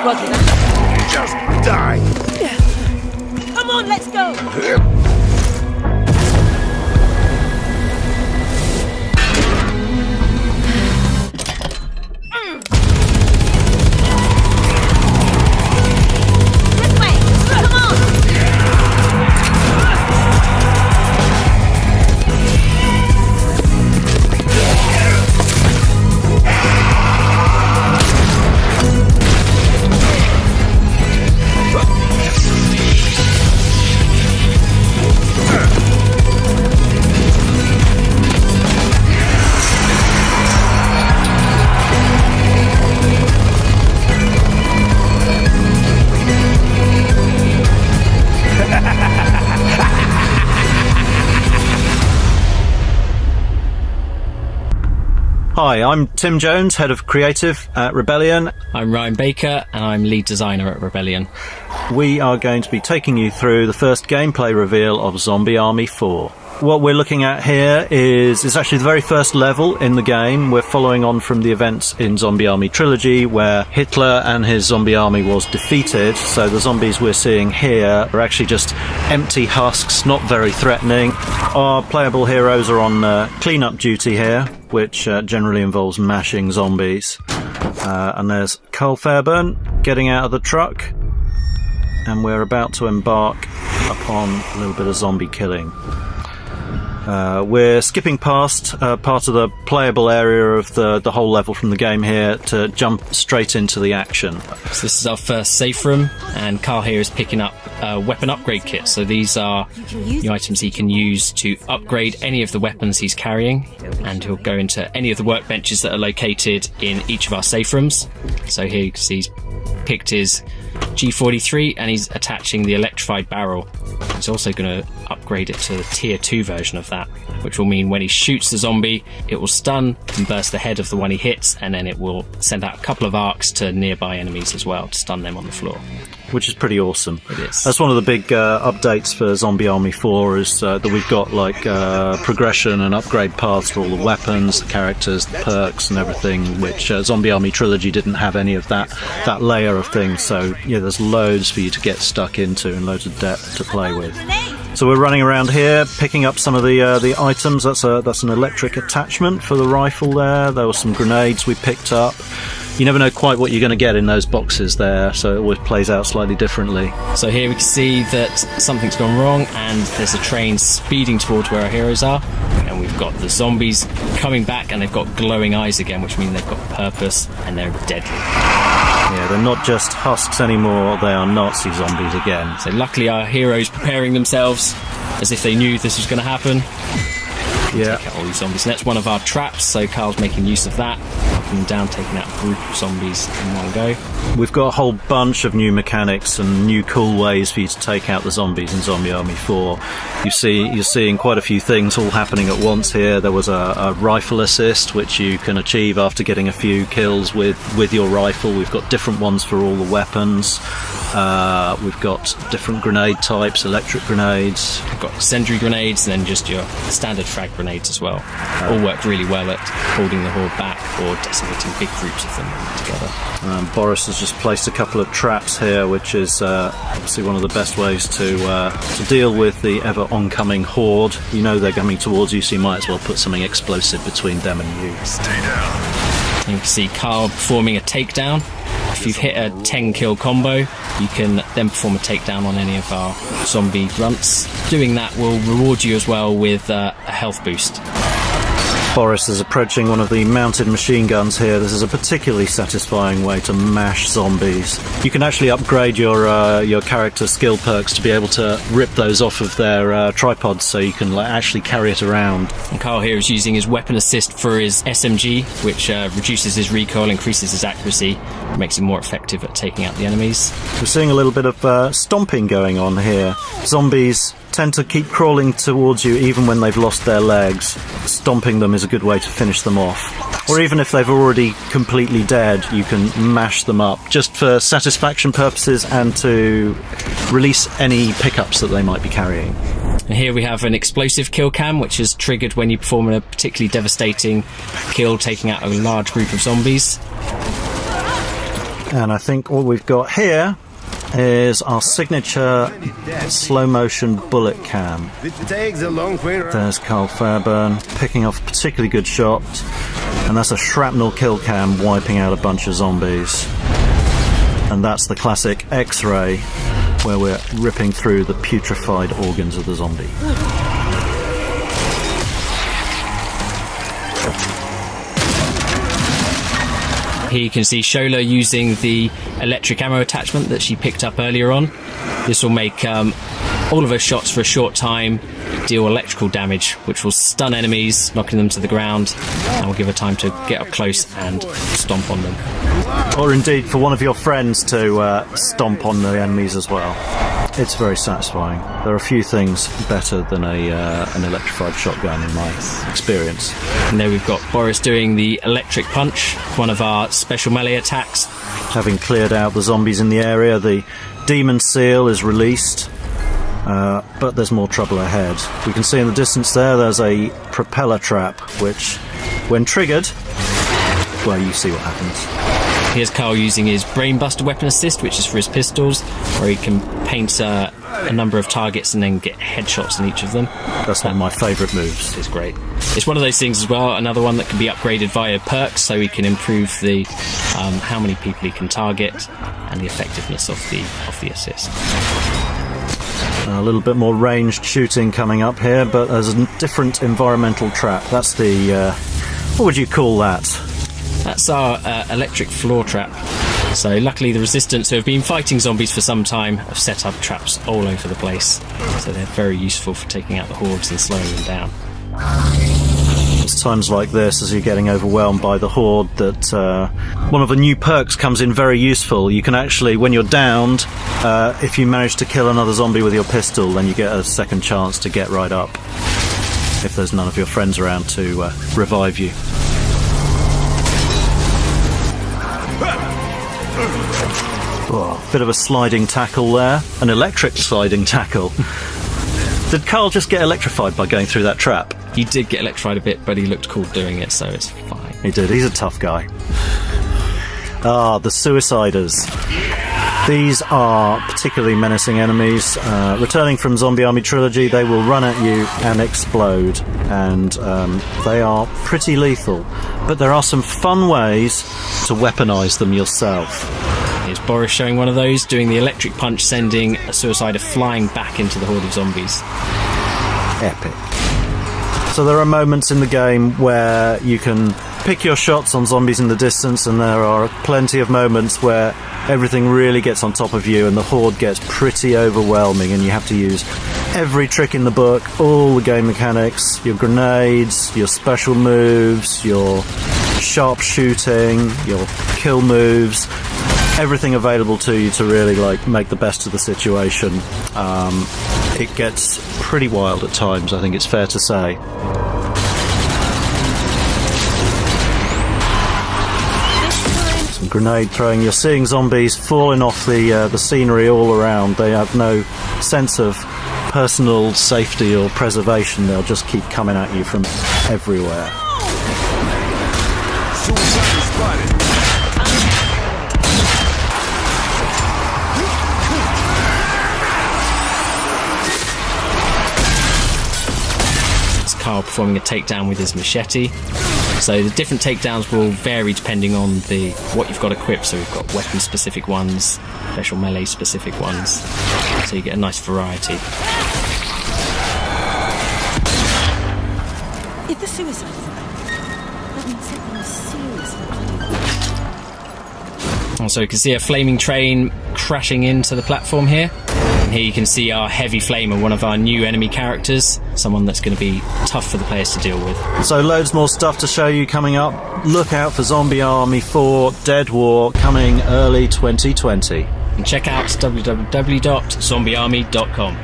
Roger that. Just die. Come on, let's go. This way. Come on. Hi, I'm Tim Jones, Head of Creative at Rebellion. I'm Ryan Baker, and I'm Lead Designer at Rebellion. We are going to be taking you through the first gameplay reveal of Zombie Army 4. What we're looking at here is actually the very first level in the game. We're following on from the events in Zombie Army Trilogy, where Hitler and his zombie army was defeated. So the zombies we're seeing here are actually just empty husks, not very threatening. Our playable heroes are on clean-up duty here, which generally involves mashing zombies. And there's Carl Fairburn getting out of the truck, and we're about to embark upon a little bit of zombie killing. We're skipping past part of the playable area of the whole level from the game here to jump straight into the action. So this is our first safe room, and Carl here is picking up a weapon upgrade kit. So these are the items he can use to upgrade any of the weapons he's carrying, and he'll go into any of the workbenches that are located in each of our safe rooms. So here you can see he's picked his G43 and he's attaching the electrified barrel. He's also going to upgrade it to the tier 2 version of that, which will mean when he shoots the zombie, it will stun and burst the head of the one he hits, and then it will send out a couple of arcs to nearby enemies as well to stun them on the floor. Which is pretty awesome. It is. That's one of the big updates for Zombie Army 4 is that we've got like progression and upgrade paths for all the weapons, the characters, the perks and everything, which Zombie Army Trilogy didn't have any of that layer of things. So yeah, there's loads for you to get stuck into and loads of depth to play with. So we're running around here, picking up some of the items. That's an electric attachment for the rifle there. There were some grenades we picked up. You never know quite what you're going to get in those boxes there, so it always plays out slightly differently. So here we can see that something's gone wrong, and there's a train speeding towards where our heroes are, and we've got the zombies coming back, and they've got glowing eyes again, which means they've got purpose and they're deadly. Yeah, they're not just husks anymore, they are Nazi zombies again. So luckily our heroes preparing themselves as if they knew this was going to happen. Yeah. Take out all these zombies. And that's one of our traps, so Carl's making use of that, knocking them down, taking out a group of zombies in one go. We've got a whole bunch of new mechanics and new cool ways for you to take out the zombies in Zombie Army 4. You're seeing quite a few things all happening at once here. There was a rifle assist, which you can achieve after getting a few kills with your rifle. We've got different ones for all the weapons. We've got different grenade types, electric grenades. We've got incendiary grenades and then just your standard frag grenades as well. All work really well at holding the horde back or decimating big groups of them together. Boris has just placed a couple of traps here, which is obviously one of the best ways to deal with the ever oncoming horde. You know they're coming towards you, so you might as well put something explosive between them and you. Stay down. And you can see Carl performing a takedown. If you've hit a 10-kill combo, you can then perform a takedown on any of our zombie grunts. Doing that will reward you as well with a health boost. Boris is approaching one of the mounted machine guns here. This is a particularly satisfying way to mash zombies. You can actually upgrade your character's skill perks to be able to rip those off of their tripods, so you can actually carry it around. And Carl here is using his weapon assist for his SMG, which reduces his recoil, increases his accuracy, makes him more effective at taking out the enemies. We're seeing a little bit of stomping going on here. Zombies tend to keep crawling towards you even when they've lost their legs. Stomping them is a good way to finish them off. Or even if they've already completely dead, you can mash them up, just for satisfaction purposes and to release any pickups that they might be carrying. And here we have an explosive kill cam, which is triggered when you perform a particularly devastating kill, taking out a large group of zombies. And I think what we've got here is our signature slow motion bullet cam. There's Carl Fairburn picking off a particularly good shot, and that's a shrapnel kill cam wiping out a bunch of zombies. And that's the classic X-ray, where we're ripping through the putrefied organs of the zombie. Here you can see Shola using the electric ammo attachment that she picked up earlier on. This will make all of her shots for a short time deal electrical damage, which will stun enemies, knocking them to the ground, and will give her time to get up close and stomp on them. Or indeed for one of your friends to stomp on the enemies as well. It's very satisfying. There are a few things better than an electrified shotgun in my experience. And there we've got Boris doing the electric punch, one of our special melee attacks. Having cleared out the zombies in the area, the demon seal is released, but there's more trouble ahead. We can see in the distance there's a propeller trap, which, when triggered, well, you see what happens. Here's Carl using his Brainbuster weapon assist, which is for his pistols, where he can paint a number of targets and then get headshots in each of them. That's one of my favourite moves. It's great. It's one of those things as well, another one that can be upgraded via perks, so he can improve the how many people he can target and the effectiveness of the assist. A little bit more ranged shooting coming up here, but there's a different environmental trap. That's the... what would you call that? That's our electric floor trap. So luckily the Resistance, who have been fighting zombies for some time, have set up traps all over the place. So they're very useful for taking out the hordes and slowing them down. It's times like this, as you're getting overwhelmed by the horde, that one of the new perks comes in very useful. You can actually, when you're downed, if you manage to kill another zombie with your pistol, then you get a second chance to get right up, if there's none of your friends around to revive you. Oh, bit of a sliding tackle there. An electric sliding tackle. Did Carl just get electrified by going through that trap? He did get electrified a bit, but he looked cool doing it, so it's fine. He did. He's a tough guy. Ah, the Suiciders. These are particularly menacing enemies. Returning from Zombie Army Trilogy, they will run at you and explode, and they are pretty lethal. But there are some fun ways to weaponise them yourself. Here's Boris showing one of those, doing the electric punch, sending a Suicider flying back into the horde of zombies. Epic. So there are moments in the game where you can pick your shots on zombies in the distance, and there are plenty of moments where everything really gets on top of you and the horde gets pretty overwhelming, and you have to use every trick in the book, all the game mechanics, your grenades, your special moves, your sharp shooting, your kill moves, everything available to you to really make the best of the situation. It gets pretty wild at times, I think it's fair to say. Some grenade throwing. You're seeing zombies falling off the scenery all around. They have no sense of personal safety or preservation. They'll just keep coming at you from everywhere. Carl performing a takedown with his machete. So the different takedowns will vary depending on what you've got equipped. So we've got weapon specific ones, special melee specific ones, so you get a nice variety. If the Suicides are that means something serious. So you can see a flaming train crashing into the platform here. And here you can see our Heavy Flamer, one of our new enemy characters, someone that's going to be tough for the players to deal with. So loads more stuff to show you coming up. Look out for Zombie Army 4 Dead War coming early 2020. And check out www.zombiearmy.com.